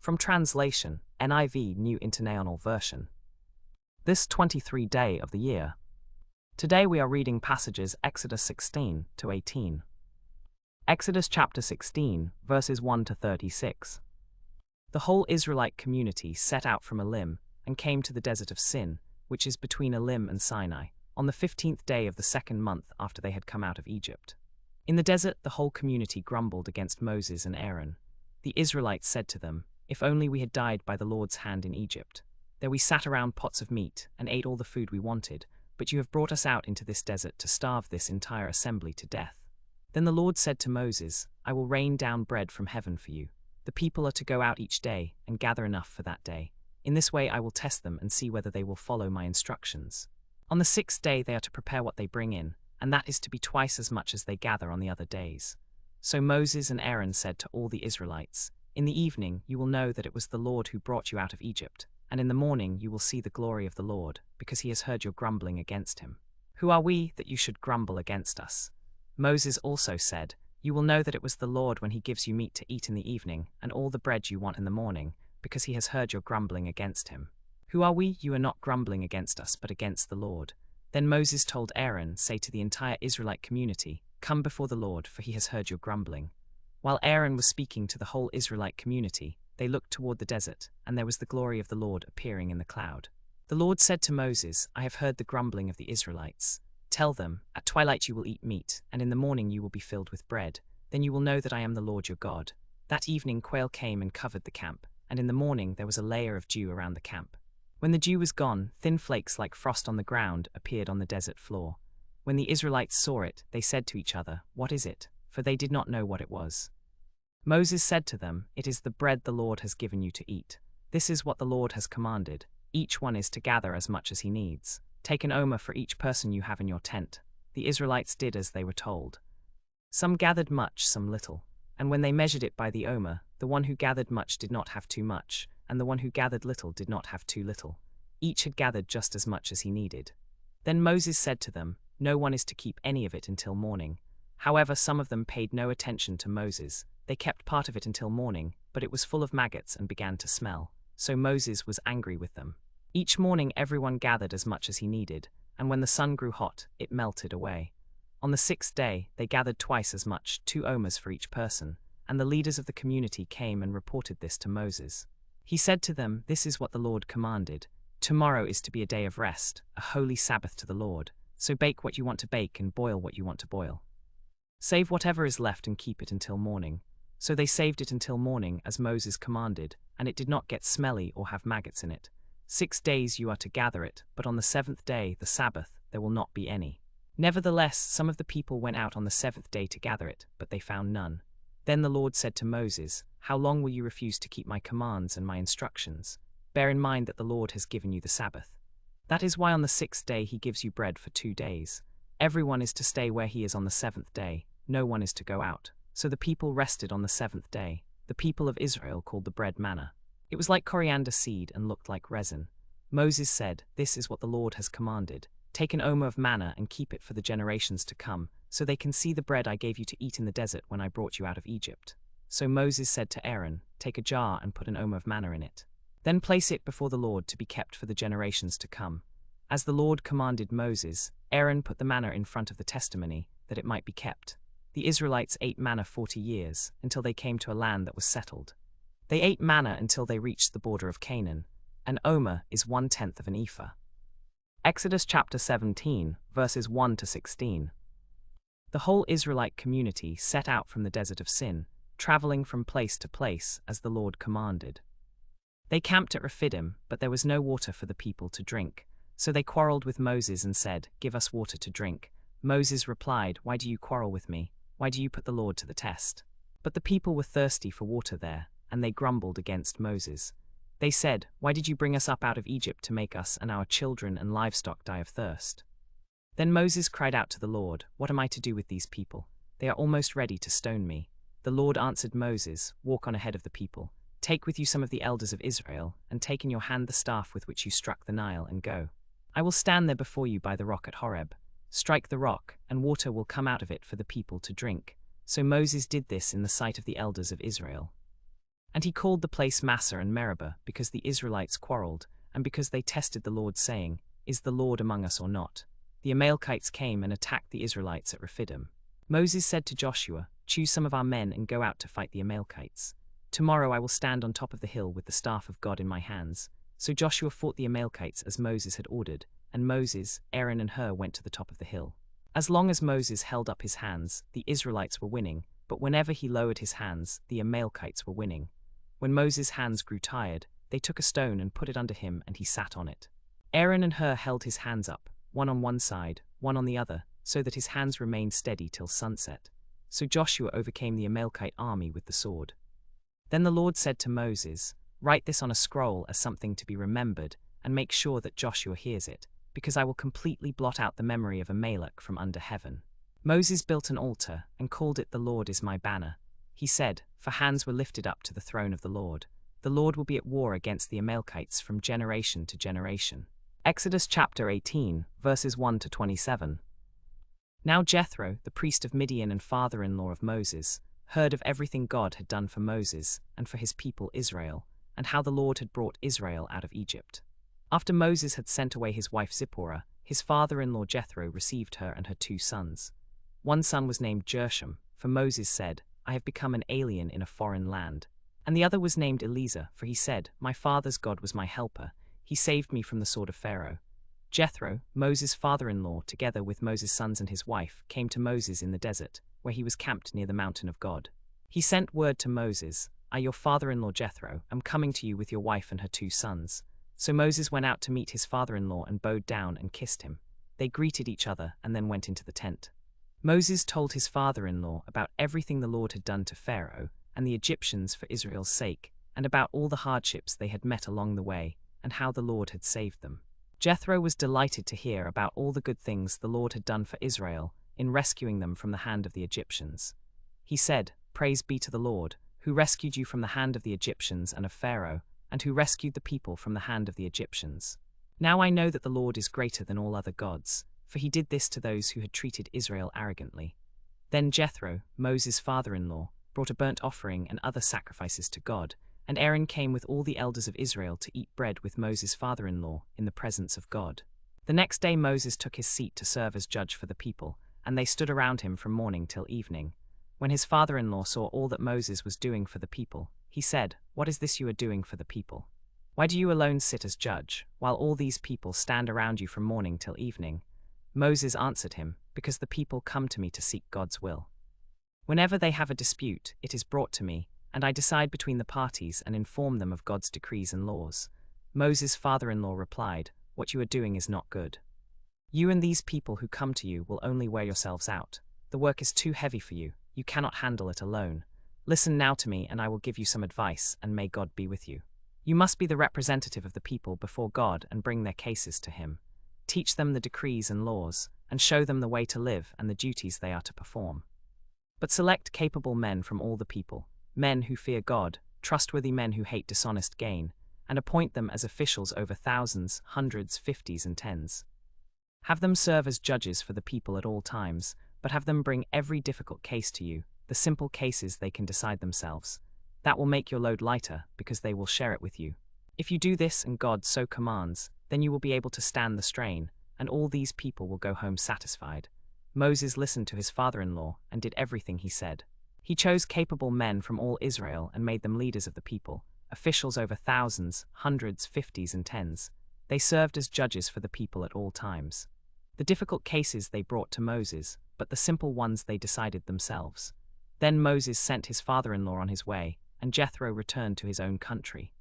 From translation, NIV New International Version. This 23rd day of the year. Today we are reading passages Exodus 16 to 18. Exodus chapter 16, verses 1 to 36. The whole Israelite community set out from Elim and came to the desert of Sin, which is between Elim and Sinai, on the 15th day of the second month after they had come out of Egypt. In the desert the whole community grumbled against Moses and Aaron. The Israelites said to them, "If only we had died by the Lord's hand in Egypt. There we sat around pots of meat and ate all the food we wanted, but you have brought us out into this desert to starve this entire assembly to death." Then the Lord said to Moses, "I will rain down bread from heaven for you. The people are to go out each day and gather enough for that day. In this way I will test them and see whether they will follow my instructions. On the 6th day they are to prepare what they bring in, and that is to be twice as much as they gather on the other days." So Moses and Aaron said to all the Israelites, "In the evening you will know that it was the Lord who brought you out of Egypt, and in the morning you will see the glory of the Lord, because he has heard your grumbling against him. Who are we that you should grumble against us?" Moses also said, "You will know that it was the Lord when he gives you meat to eat in the evening, and all the bread you want in the morning, because he has heard your grumbling against him. Who are we? You are not grumbling against us, but against the Lord." Then Moses told Aaron, "Say to the entire Israelite community, 'Come before the Lord, for he has heard your grumbling.'" While Aaron was speaking to the whole Israelite community, they looked toward the desert, and there was the glory of the Lord appearing in the cloud. The Lord said to Moses, "I have heard the grumbling of the Israelites. Tell them, at twilight you will eat meat, and in the morning you will be filled with bread. Then you will know that I am the Lord your God." That evening quail came and covered the camp, and in the morning there was a layer of dew around the camp. When the dew was gone, thin flakes like frost on the ground appeared on the desert floor. When the Israelites saw it, they said to each other, "What is it?" For they did not know what it was. Moses said to them, "It is the bread the Lord has given you to eat. This is what the Lord has commanded. Each one is to gather as much as he needs. Take an omer for each person you have in your tent." The Israelites did as they were told. Some gathered much, some little. And when they measured it by the omer, the one who gathered much did not have too much, and the one who gathered little did not have too little. Each had gathered just as much as he needed. Then Moses said to them, "No one is to keep any of it until morning." However, some of them paid no attention to Moses. They kept part of it until morning, but it was full of maggots and began to smell. So Moses was angry with them. Each morning everyone gathered as much as he needed, and when the sun grew hot, it melted away. On the 6th day, they gathered twice as much, 2 omers for each person, and the leaders of the community came and reported this to Moses. He said to them, "This is what the Lord commanded. Tomorrow is to be a day of rest, a holy Sabbath to the Lord. So bake what you want to bake and boil what you want to boil. Save whatever is left and keep it until morning." So they saved it until morning, as Moses commanded, and it did not get smelly or have maggots in it. 6 days you are to gather it, but on the 7th day, the Sabbath, there will not be any. Nevertheless, some of the people went out on the 7th day to gather it, but they found none. Then the Lord said to Moses, "How long will you refuse to keep my commands and my instructions? Bear in mind that the Lord has given you the Sabbath. That is why on the 6th day he gives you bread for 2 days. Everyone is to stay where he is on the 7th day. No one is to go out." So the people rested on the 7th day. The people of Israel called the bread manna. It was like coriander seed and looked like resin. Moses said, "This is what the Lord has commanded. Take an omer of manna and keep it for the generations to come, so they can see the bread I gave you to eat in the desert when I brought you out of Egypt." So Moses said to Aaron, "Take a jar and put an omer of manna in it. Then place it before the Lord to be kept for the generations to come." As the Lord commanded Moses, Aaron put the manna in front of the testimony, that it might be kept. The Israelites ate manna 40 years, until they came to a land that was settled. They ate manna until they reached the border of Canaan. An omer is 1/10 of an ephah. Exodus chapter 17, verses 1 to 16. The whole Israelite community set out from the desert of Sin, traveling from place to place as the Lord commanded. They camped at Rephidim, but there was no water for the people to drink. So they quarreled with Moses and said, "Give us water to drink." Moses replied, "Why do you quarrel with me? Why do you put the Lord to the test?" But the people were thirsty for water there, and they grumbled against Moses. They said, "Why did you bring us up out of Egypt to make us and our children and livestock die of thirst?" Then Moses cried out to the Lord, "What am I to do with these people? They are almost ready to stone me." The Lord answered Moses, "Walk on ahead of the people. Take with you some of the elders of Israel, and take in your hand the staff with which you struck the Nile, and go. I will stand there before you by the rock at Horeb. Strike the rock, and water will come out of it for the people to drink." So Moses did this in the sight of the elders of Israel. And he called the place Massa and Meribah, because the Israelites quarreled, and because they tested the Lord, saying, Is the Lord among us or not? The Amalekites came and attacked the Israelites at Rephidim. Moses said to Joshua, Choose some of our men and go out to fight the Amalekites. Tomorrow I will stand on top of the hill with the staff of God in my hands. So Joshua fought the Amalekites as Moses had ordered, and Moses, Aaron and Hur went to the top of the hill. As long as Moses held up his hands, the Israelites were winning, but whenever he lowered his hands, the Amalekites were winning. When Moses' hands grew tired, they took a stone and put it under him, and he sat on it. Aaron and Hur held his hands up, one on one side, one on the other, so that his hands remained steady till sunset. So Joshua overcame the Amalekite army with the sword. Then the Lord said to Moses, Write this on a scroll as something to be remembered, and make sure that Joshua hears it, because I will completely blot out the memory of Amalek from under heaven. Moses built an altar, and called it The Lord is my banner. He said, For hands were lifted up to the throne of the Lord. The Lord will be at war against the Amalekites from generation to generation. Exodus chapter 18, verses 1 to 27. Now Jethro, the priest of Midian and father-in-law of Moses, heard of everything God had done for Moses and for his people Israel, and how the Lord had brought Israel out of Egypt. After Moses had sent away his wife Zipporah, his father-in-law Jethro received her and her 2 sons. One son was named Gershom, for Moses said, I have become an alien in a foreign land. And the other was named Eleazar, for he said, My father's God was my helper. He saved me from the sword of Pharaoh. Jethro, Moses' father-in-law, together with Moses' sons and his wife, came to Moses in the desert, where he was camped near the mountain of God. He sent word to Moses, I, your father-in-law Jethro, am coming to you with your wife and her 2 sons. So Moses went out to meet his father-in-law and bowed down and kissed him. They greeted each other and then went into the tent. Moses told his father-in-law about everything the Lord had done to Pharaoh and the Egyptians for Israel's sake, and about all the hardships they had met along the way, and how the Lord had saved them. Jethro was delighted to hear about all the good things the Lord had done for Israel in rescuing them from the hand of the Egyptians. He said, Praise be to the Lord, who rescued you from the hand of the Egyptians and of Pharaoh, and who rescued the people from the hand of the Egyptians. Now I know that the Lord is greater than all other gods, for he did this to those who had treated Israel arrogantly. Then Jethro, Moses' father-in-law, brought a burnt offering and other sacrifices to God, and Aaron came with all the elders of Israel to eat bread with Moses' father-in-law in the presence of God. The next day Moses took his seat to serve as judge for the people, and they stood around him from morning till evening. When his father-in-law saw all that Moses was doing for the people, he said, What is this you are doing for the people? Why do you alone sit as judge, while all these people stand around you from morning till evening? Moses answered him, Because the people come to me to seek God's will. Whenever they have a dispute, it is brought to me, and I decide between the parties and inform them of God's decrees and laws. Moses' father-in-law replied, What you are doing is not good. You and these people who come to you will only wear yourselves out. The work is too heavy for you. You cannot handle it alone. Listen now to me, and I will give you some advice, and may God be with you. You must be the representative of the people before God and bring their cases to him. Teach them the decrees and laws, and show them the way to live and the duties they are to perform. But select capable men from all the people, men who fear God, trustworthy men who hate dishonest gain, and appoint them as officials over thousands, hundreds, fifties, and tens. Have them serve as judges for the people at all times, but have them bring every difficult case to you, the simple cases they can decide themselves. That will make your load lighter, because they will share it with you. If you do this and God so commands, then you will be able to stand the strain, and all these people will go home satisfied. Moses listened to his father-in-law and did everything he said. He chose capable men from all Israel and made them leaders of the people, officials over thousands, hundreds, fifties, and tens. They served as judges for the people at all times. The difficult cases they brought to Moses, but the simple ones they decided themselves. Then Moses sent his father-in-law on his way, and Jethro returned to his own country.